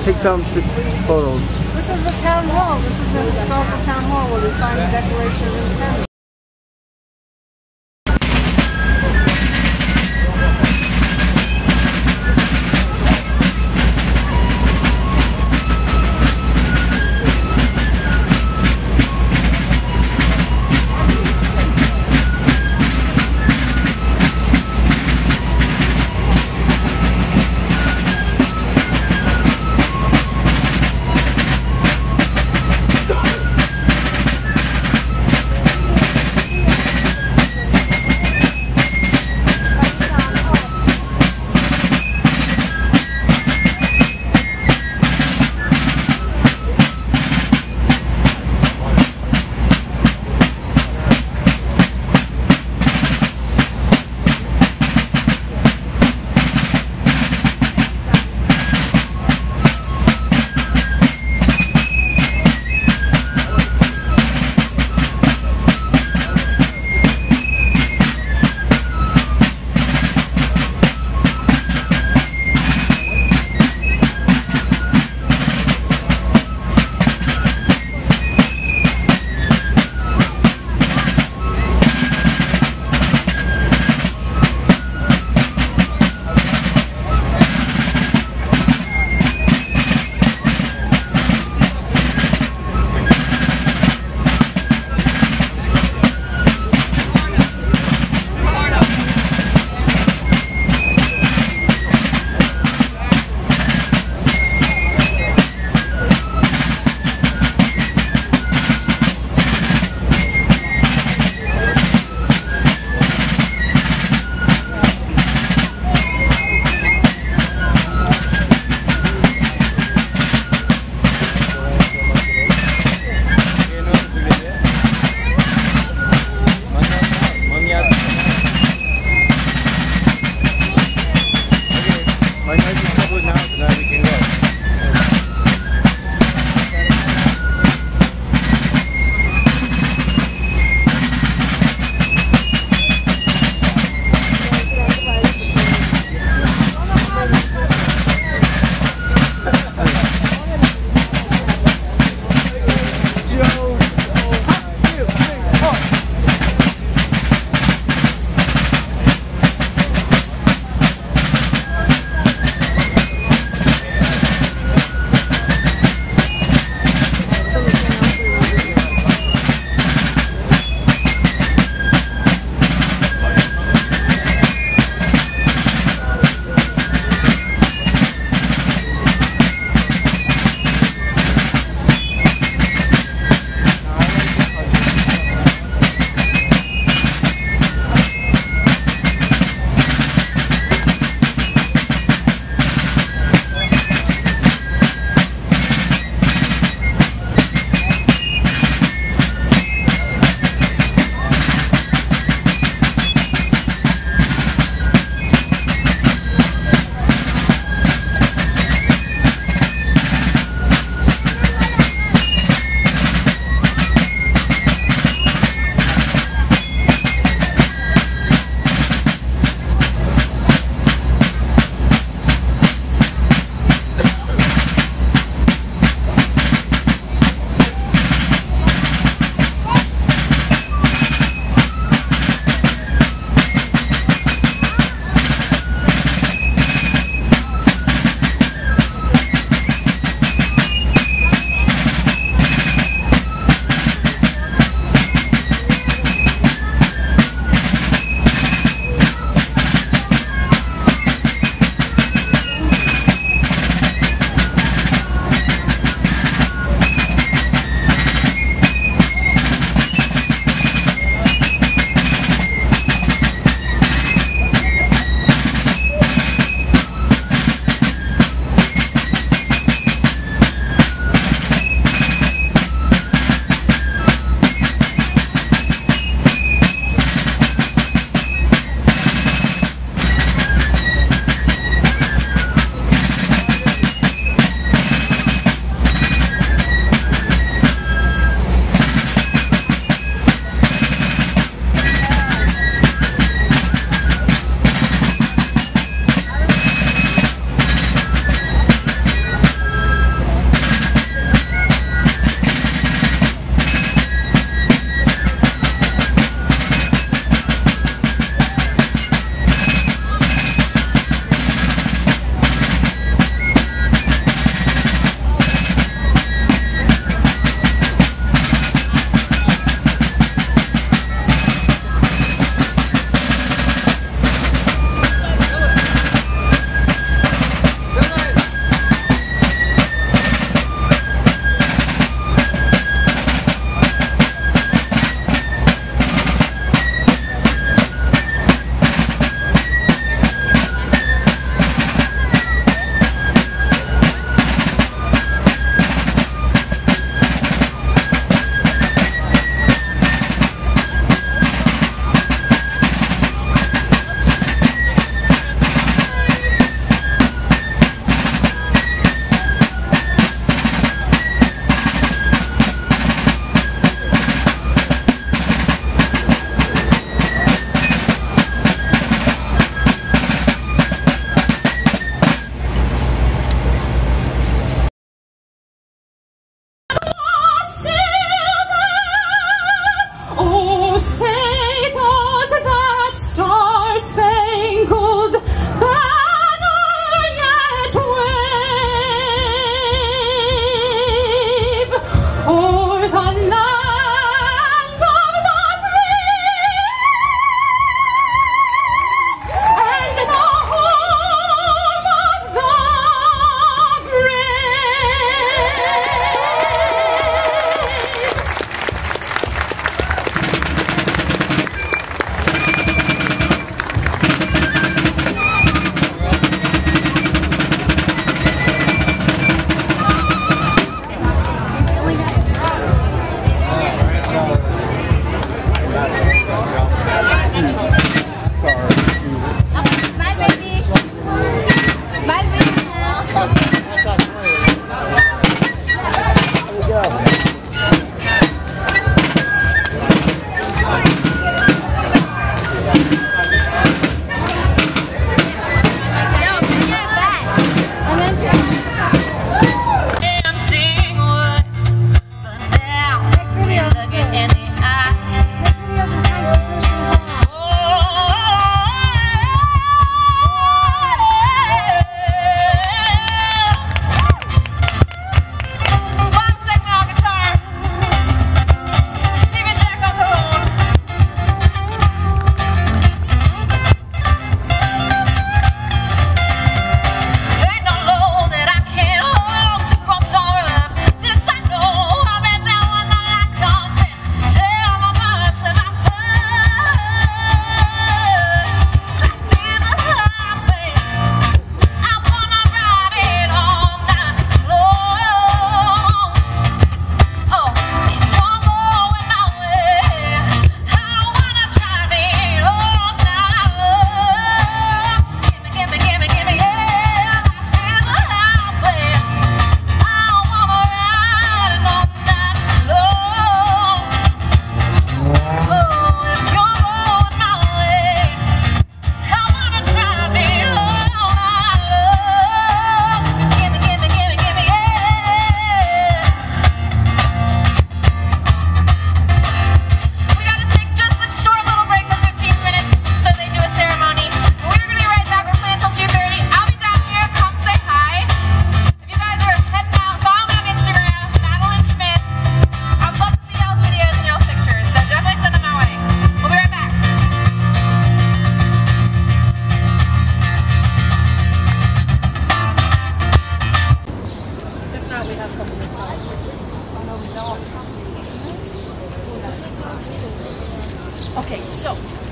take some photos. This is the town hall. This is the historical town hall where they signed the Declaration of Independence.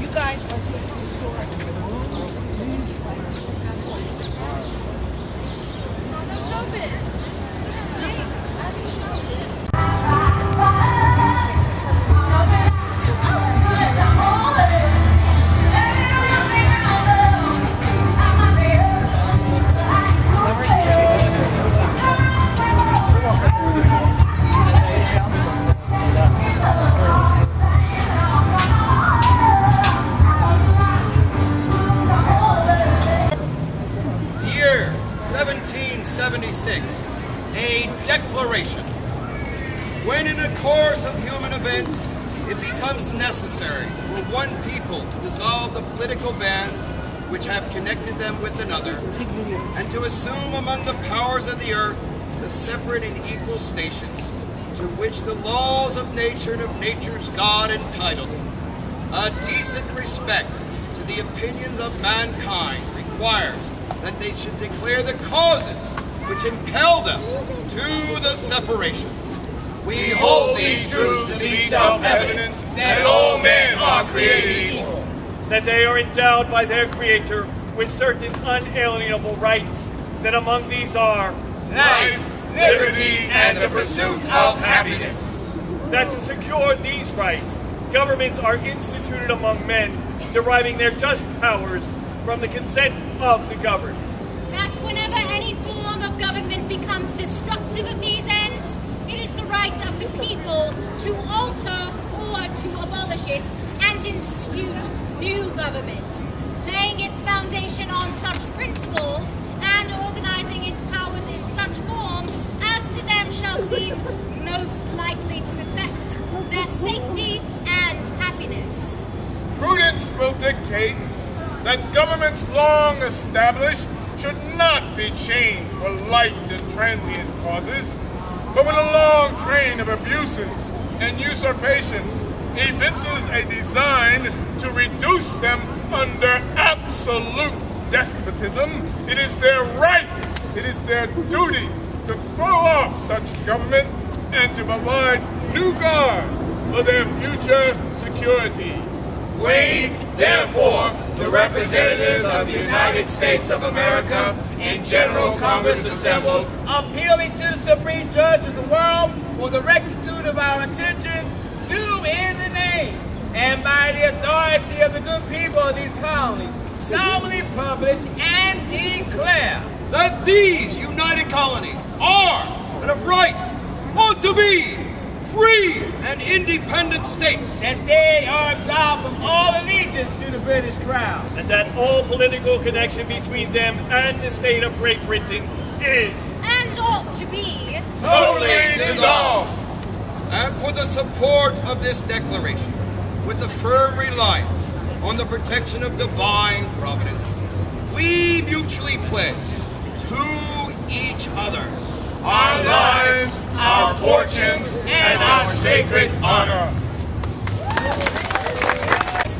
You guys are Year 1776, a declaration. When in the course of human events it becomes necessary for one people to dissolve the political bands which have connected them with another, and to assume among the powers of the earth the separate and equal stations to which the laws of nature and of nature's God entitled them, a decent respect to the opinions of mankind requires that they should declare the causes which impel them to the separation. We hold these truths to be self-evident, that all men are created equal, that they are endowed by their Creator with certain unalienable rights, that among these are life, liberty, and the pursuit of happiness. That to secure these rights, governments are instituted among men, deriving their just powers from the consent of the governed. That whenever any form of government becomes destructive of these ends, it is the right of the people to alter or to abolish it and institute new government, laying its foundation on such principles and organizing its powers in such form as to them shall seem most likely to effect their safety and happiness. Prudence will dictate that governments long established should not be changed for light and transient causes, but when a long train of abuses and usurpations evinces a design to reduce them under absolute despotism, it is their right, it is their duty to throw off such government and to provide new guards for their future security. We, therefore, the representatives of the United States of America in General Congress assembled, appealing to the Supreme Judge of the world for the rectitude of our intentions, do in the name and by the authority of the good people of these colonies solemnly publish and declare that these united colonies are and of right ought to be free and independent states, that they are absolved from all allegiance to the British Crown, and that all political connection between them and the state of Great Britain is and ought to be totally dissolved. And for the support of this declaration, with the firm reliance on the protection of divine providence, we mutually pledge to each other our lives, our fortunes, and our sacred honor.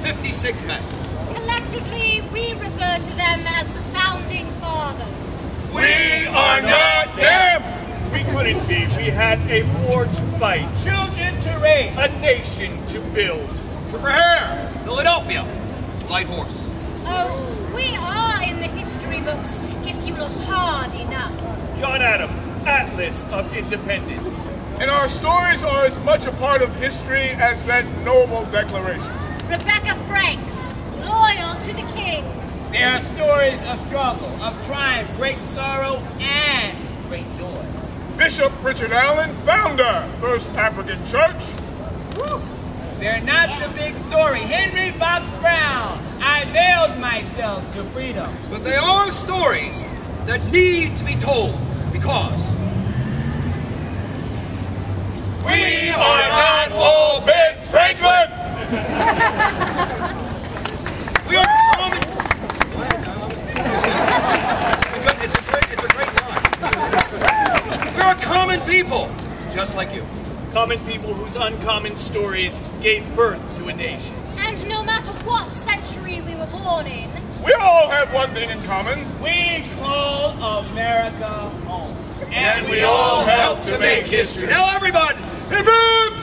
56 men. collectively we refer to them as the Founding Fathers. We are not them. we couldn't be. We had a war to fight, children to raise, a nation to build. Trooper Hare, Philadelphia, Light Horse. Oh, we are in the history books if you look hard enough. John Adams, Atlas of Independence. And our stories are as much a part of history as that noble declaration. Rebecca Franks, loyal to the king. There are stories of struggle, of triumph, great sorrow, and great joy. Bishop Richard Allen, founder, First African Church. They're not the big story. Henry Fox Brown, I veiled myself to freedom. But they are stories that need to be told because We are not all Ben Franklin. we are common. It's a great line. We are common people, just like you. Common people whose uncommon stories gave birth to a nation. And no matter what century we were born in, We all have one thing in common. We call America home. And we all help to make history. Now everybody, hip hip!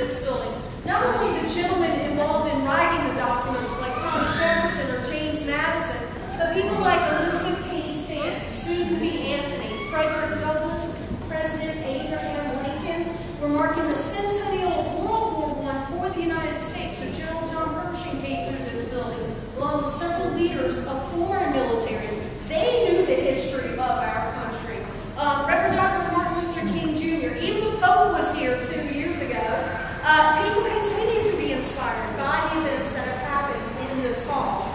this building. Not only the gentlemen involved in writing the documents like Thomas Jefferson or James Madison, but people like Elizabeth Cady Stanton, Susan B. Anthony, Frederick Douglass, President Abraham Lincoln were marking the centennial of World War I for the United States. So General John Pershing came through this building, along with several leaders of foreign militaries. They knew the history of our country. Reverend Dr. Martin Luther King Jr., even the Pope was here 2 years ago. People continue to be inspired by the events that have happened in this hall.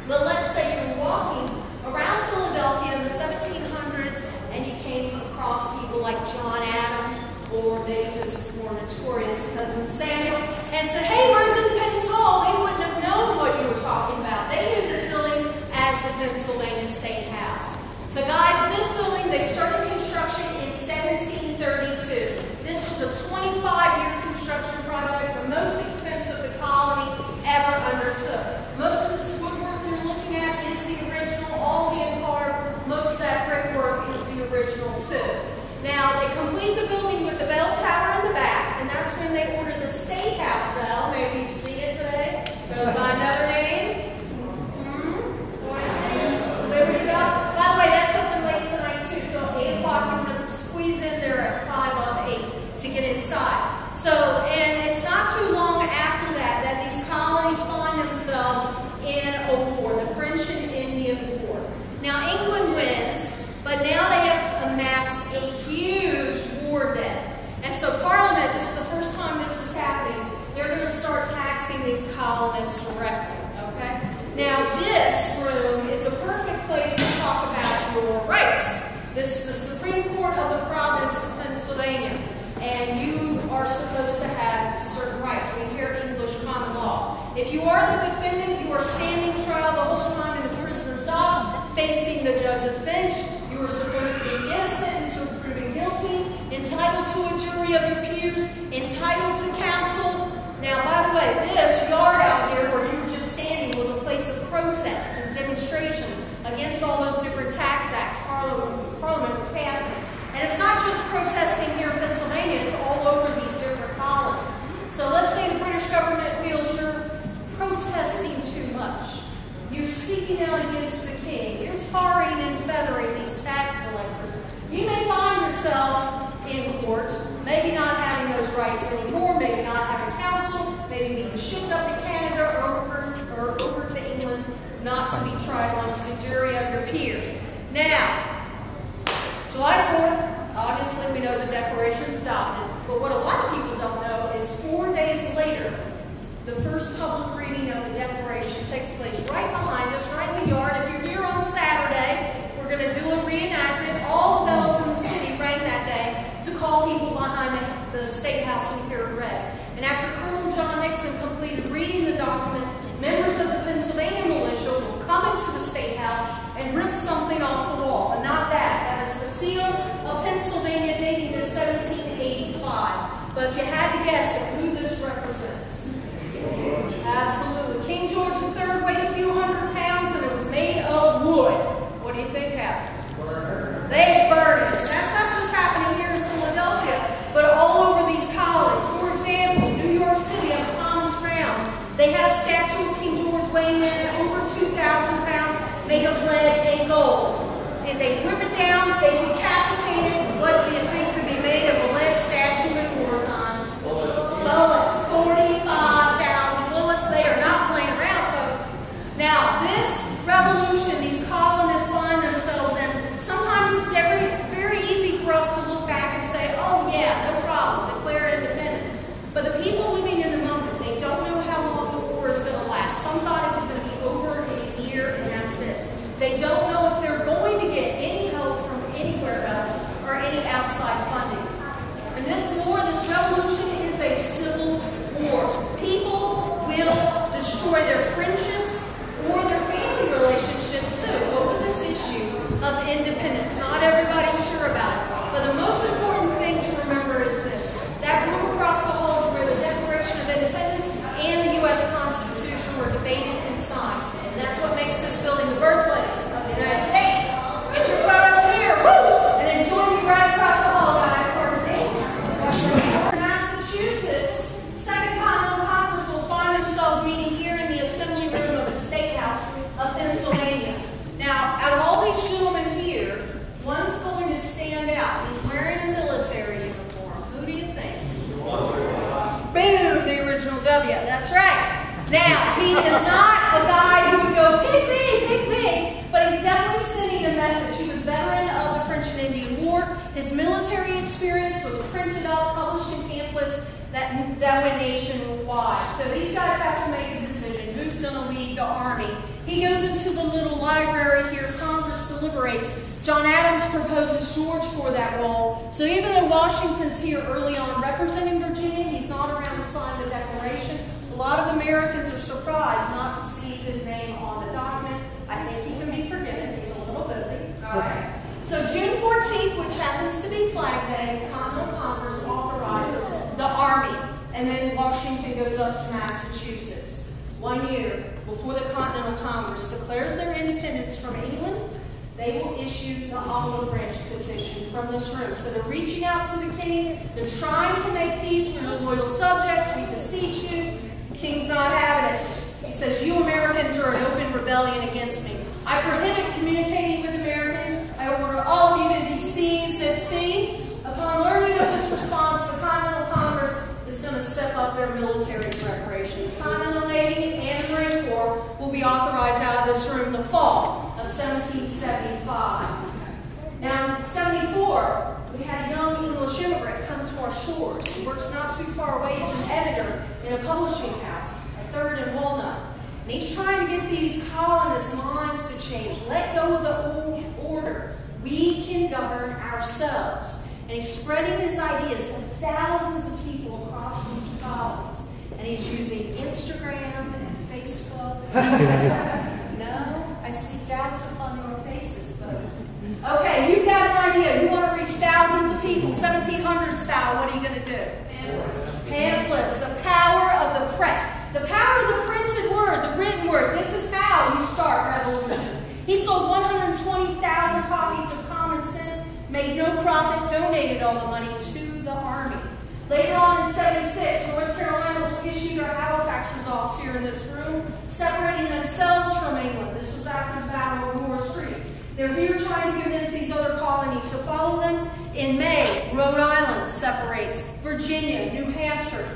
But let's say you're walking around Philadelphia in the 1700s and you came across people like John Adams or maybe his more notorious cousin Samuel and said, hey, where's Independence Hall? They wouldn't have known what you were talking about. They knew this building as the Pennsylvania State House. So guys, this building, they started construction in 1732. This was a 25-year construction project, the most expensive the colony ever undertook. Most of this woodwork you're looking at is the original, all hand carved. Most of that brickwork is the original too. Now, they complete the building with the bell tower in the back, and that's when they ordered the State House bell. Maybe you've seen it today. Goes by another name. Liberty Bell. By the way, that's open late tonight too, so 8 o'clock. You're going to squeeze in there at 5 on 8 to get inside. So, and it's not too long after that that these colonies find themselves in a war, the French and Indian War. Now, England wins, but now they have amassed a huge war debt. And so Parliament, this is the first time this is happening, they're going to start taxing these colonists directly, okay? Now, this room is a perfect place to talk about your rights. This is the Supreme Court of the province of Pennsylvania, and you are supposed to have certain rights. We hear English common law. If you are the defendant, you are standing trial the whole time in the prisoner's dock, facing the judge's bench. You are supposed to be innocent until proven guilty, entitled to a jury of your peers, entitled to counsel. Now, by the way, this yard out here where you were just standing was a place of protest and demonstration against all those different tax acts Parliament was passing. And it's not just protesting here in Pennsylvania, it's all over these different colonies. So let's say the British government feels you're protesting too much. You're speaking out against the king. You're tarring and feathering these tax collectors. You may find yourself in court, maybe not having those rights anymore, maybe not having counsel, maybe being shipped up to Canada or over to England, not to be tried amongst the jury of your peers. Now, July 4th, obviously we know the Declaration's adopted, but what a lot of people don't know is 4 days later, the first public reading of the Declaration takes place right behind us, right in the yard. If you're here on Saturday, we're going to do a reenactment. All the bells in the city rang that day to call people behind the State House to hear it read. And after Colonel John Nixon completed reading the document, members of the Pennsylvania militia will come into the State House and rip something off the wall. And not that. That is the seal of Pennsylvania dating to 1785. But if you had to guess at who this represents, absolutely. King George III weighed a few hundred pounds and it was made of wood. What do you think happened? They burned it. That's not just happening here in Philadelphia, but all over these colonies. For example, New York City on Commons grounds, they had a statue of King George weighing in at over 2,000 pounds, made of lead and gold. And they rip it down, they decapitate it. What do you think could be made of a lead statue in wartime? Bullets. 45,000 bullets. They are not playing around, folks. Now, this revolution, these colonists find themselves in, sometimes it's very easy for us to look back and say, oh yeah, no problem, declare independence. But the people living in the moment, they don't know how long the war is going to last. Some thought it was going to be over in a year and that's it. They don't know if they're going to get any help from anywhere else or any outside funding. And this war, this revolution is a civil war. People will destroy their friendships or their family relationships too over this issue of independence. Not everybody's sure about it. But the most important thing to remember is this. That room across the hall is where the Declaration of Independence and the U.S. Constitution were debated and signed. And that's what makes this building the birthplace of the United States. Get your photos here. Woo! And then join me right across the hall, guys. Massachusetts W. That's right. Now, he is not a guy who would go, pick me, but he's definitely sending a message. He was veteran of the French and Indian War. His military experience was printed up, published in pamphlets that went nationwide. So these guys have to make a decision. Who's going to lead the army? He goes into the little library here. Congress deliberates. John Adams proposes George for that role. So even though Washington's here early on representing Virginia, he's not around to sign the Declaration. A lot of Americans are surprised not to see his name on the document. I think he can be forgiven. He's a little busy. All right. So June 14th, which happens to be Flag Day, Continental Congress authorizes the Army. And then Washington goes up to Massachusetts. 1 year before the Continental Congress declares their independence from England, they will issue the Olive Branch Petition from this room. So they're reaching out to the king. They're trying to make peace. We're your loyal subjects. We beseech you. The king's not having it. He says, you Americans are in open rebellion against me. I prohibit communicating with Americans. I order all of you to be seized at sea. Upon learning of this response, the Continental Congress is going to step up their military preparation. The Continental Navy and the Marine Corps will be authorized out of this room the fall of 1775. Now, in 74, we had a young English immigrant come to our shores. He works not too far away as an editor in a publishing house, a Third and Walnut. And he's trying to get these colonists' minds to change. Let go of the old order. We can govern ourselves. And he's spreading his ideas to thousands of people across these colonies. And he's using Instagram and Facebook. No, I see doubts upon your faces, folks. Okay, you've got an idea. You want to reach thousands of people, 1700 style. What are you going to do? Pamphlets. The power of the press. The power of the printed word, the written word. This is how you start revolutions. He sold 120,000 copies of Common Sense, made no profit, donated all the money to the Army. Later on in 76, North Carolina issued their Halifax resolves here in this room, separating themselves from England. This was after the Battle of Moore Street. They're here trying to convince these other colonies to follow them. In May, Rhode Island separates, Virginia, New Hampshire.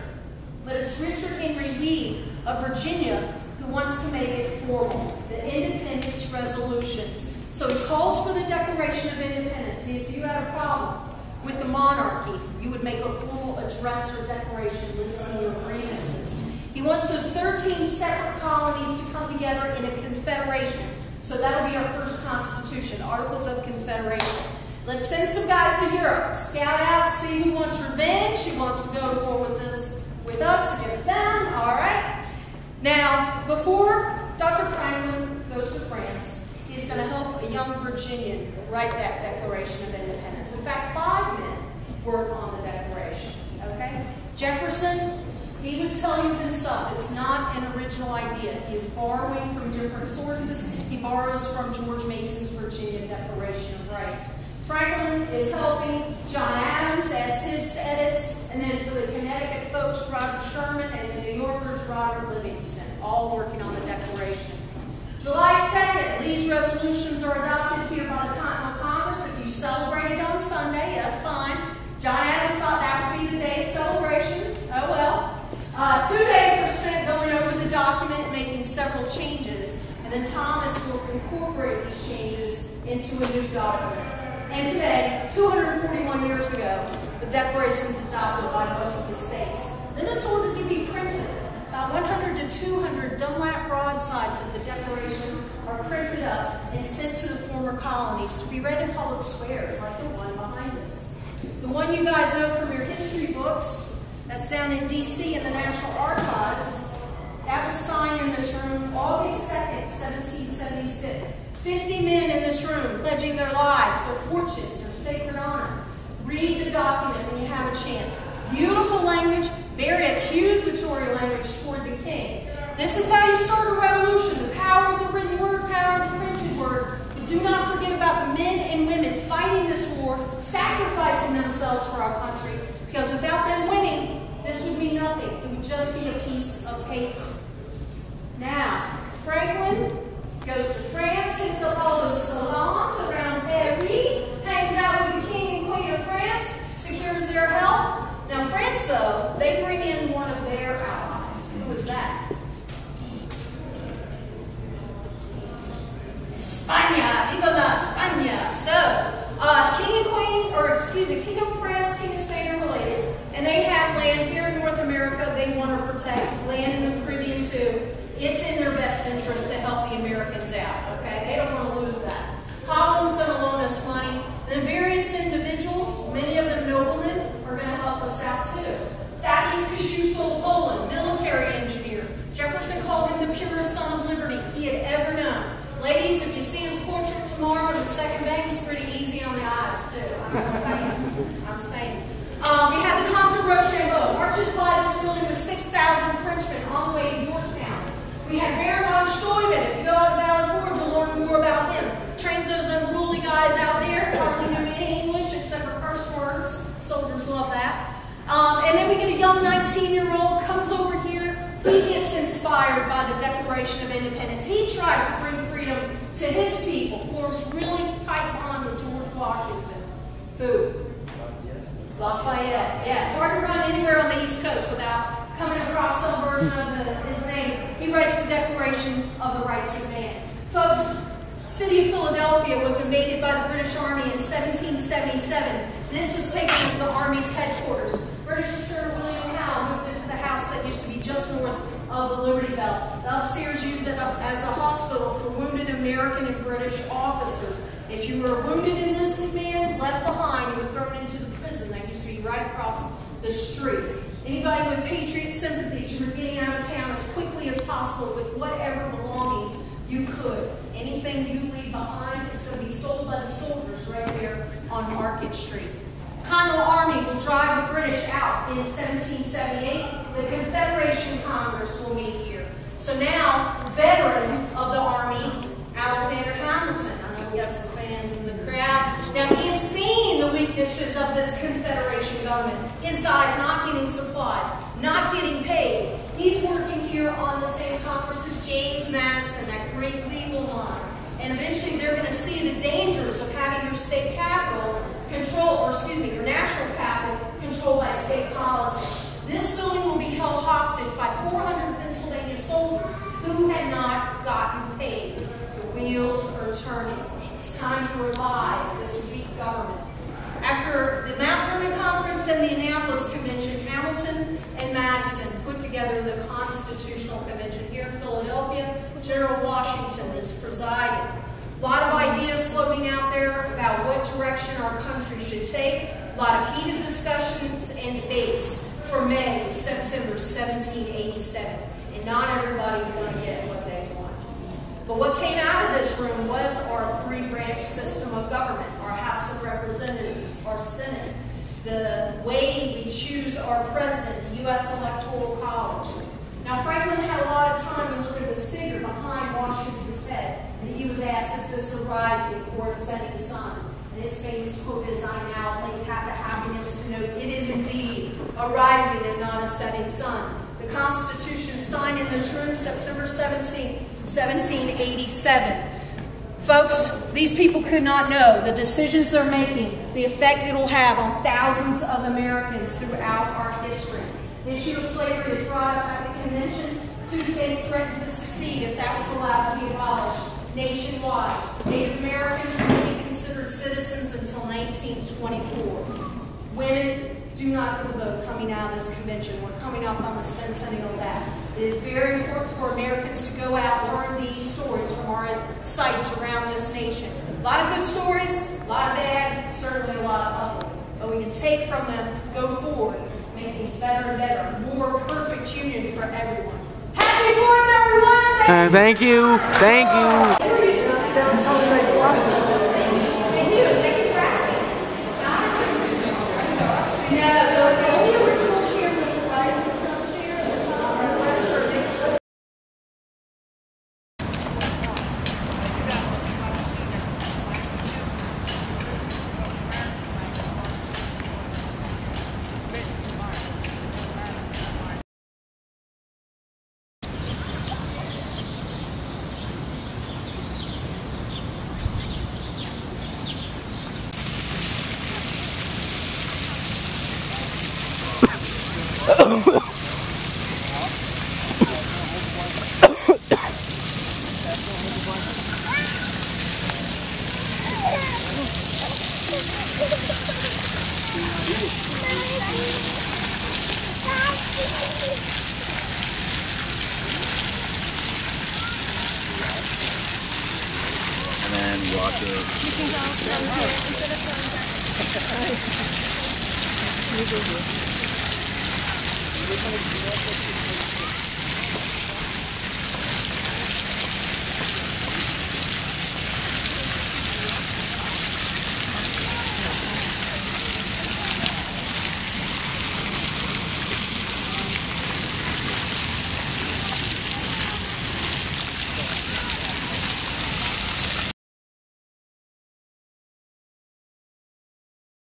But it's Richard Henry Lee of Virginia who wants to make it formal, the Independence Resolutions. So he calls for the Declaration of Independence. And if you had a problem with the monarchy, you would make a formal address or declaration listing your grievances. He wants those 13 separate colonies to come together in a confederation. So that'll be our first constitution, Articles of Confederation. Let's send some guys to Europe, scout out, see who wants revenge, who wants to go to war with us against them. All right. Now, before Dr. Franklin goes to France, he's going to help a young Virginian write that Declaration of Independence. In fact, 5 men work on the Declaration. Okay? Jefferson, he would tell you himself, it's not an original idea. He is borrowing from different sources. He borrows from George Mason's Virginia Declaration of Rights. Franklin is helping. John Adams adds his edits. And then for the Connecticut folks, Roger Sherman, and the New Yorkers, Roger Livingston, all working on the Declaration. July 2nd, these resolutions are adopted here by the Continental Congress. If you celebrated on Sunday, that's fine. John Adams thought that would be the day of celebration. Oh well. 2 days are spent going over the document, making several changes, and then Thomas will incorporate these changes into a new document. And today, 241 years ago, the Declaration is adopted by most of the states. Then it's ordered to be printed. About 100 to 200 Dunlap broadsides of the Declaration are printed up and sent to the former colonies to be read in public squares, like the one behind us. The one you guys know from your history books, that's down in D.C. in the National Archives, that was signed in this room August 2nd, 1776. 50 men in this room pledging their lives, their fortunes, their sacred honor. Read the document when you have a chance. Beautiful language, very accusatory language toward the king. This is how you start a revolution, the power of the written word, power of the printed word. But do not forget about the men and women fighting this war, sacrificing themselves for our country, because without them winning, this would be nothing. It would just be a piece of paper. Now, Franklin goes to France, hits up all those salons around Paris, hangs out with the king and queen of France, secures their help. Now France, though, they bring in one of their allies. King of France, King of Spain are related, and they have land here in North America they want to protect, land in the Caribbean too. It's in their best interest to help the Americans out, okay? They don't want to lose that. Holland's going to loan us money. Then various individuals, many of them noblemen, are going to help us out too. Thaddeus Kościuszko of Poland, military engineer. Jefferson called him the purest son of liberty he had ever known. Ladies, if you see his portrait tomorrow in the second bank, it's pretty easy on the eyes too. I'm saying. We have the Comte de Rochambeau, marches by this building with 6,000 Frenchmen on the way to Yorktown. We have Baron von Steuben. If you go out to Valley Forge, you'll learn more about him. Trains those unruly guys out there, hardly know any English except for curse words. Soldiers love that. And then we get a young 19-year-old, comes over here. He gets inspired by the Declaration of Independence. He tries to bring freedom to his people, forms really tight bond with George Washington. Who? Lafayette. Yeah, it's hard to run anywhere on the East Coast without coming across some version of his name. He writes the Declaration of the Rights of Man. Folks, the city of Philadelphia was invaded by the British Army in 1777. This was taken as the Army's headquarters. British Sir William Howe moved into the house that used to be just north of the Liberty Bell. The upstairs used it as a hospital for wounded American and British officers. If you were a wounded enlisted man left behind, you were thrown into the prison that used to be right across the street. Anybody with patriot sympathies, you were getting out of town as quickly as possible with whatever belongings you could. Anything you leave behind is going to be sold by the soldiers right there on Market Street. Continental Army will drive the British out in 1778. The Confederation Congress will meet here. So now, veteran of the Army, Alexander Hamilton. I know we got some fans in the crowd. Now, he had seen the weaknesses of this Confederation government. His guys not getting supplies, not getting paid. He's working here on the same Congress as James Madison, that great legal mind. And eventually they're going to see the dangers of having your state capital your national capital controlled by state politics. This building will be held hostage by 400 Pennsylvania soldiers who had not gotten paid. The wheels are turning. It's time to revise this weak government. After the Mount Vernon Conference and the Annapolis Convention, Hamilton and Madison put together the Constitutional Convention here in Philadelphia. General Washington is presiding. A lot of ideas floating out there about what direction our country should take. A lot of heated discussions and debates for May, September 1787. And not everybody's going to get what they want. But what came out of this room was our three-branch system of government, our House of Representatives, our Senate, the way we choose our president, the U.S. Electoral College. Now, Franklin had a lot of time to look at this figure behind Washington's head, and he was asked, is this a rising or a setting sun? And his famous quote is, I now have the happiness to note it is indeed a rising and not a setting sun. The Constitution signed in this room September 17, 1787. Folks, these people could not know the decisions they're making, the effect it will have on thousands of Americans throughout our history. The issue of slavery is brought up at the convention. 2 states threatened to secede if that was allowed to be abolished nationwide. Native Americans will be considered citizens until 1924. Women do not get the vote coming out of this convention. We're coming up on the centennial of that. It is very important for Americans to go out and learn these stories from our sites around this nation. A lot of good stories, a lot of bad, certainly a lot of ugly. But we can take from them, go forward, make things better and better, more perfect union for everyone. Happy 4th, everyone! Thank you. Thank you. can go from here instead of going back.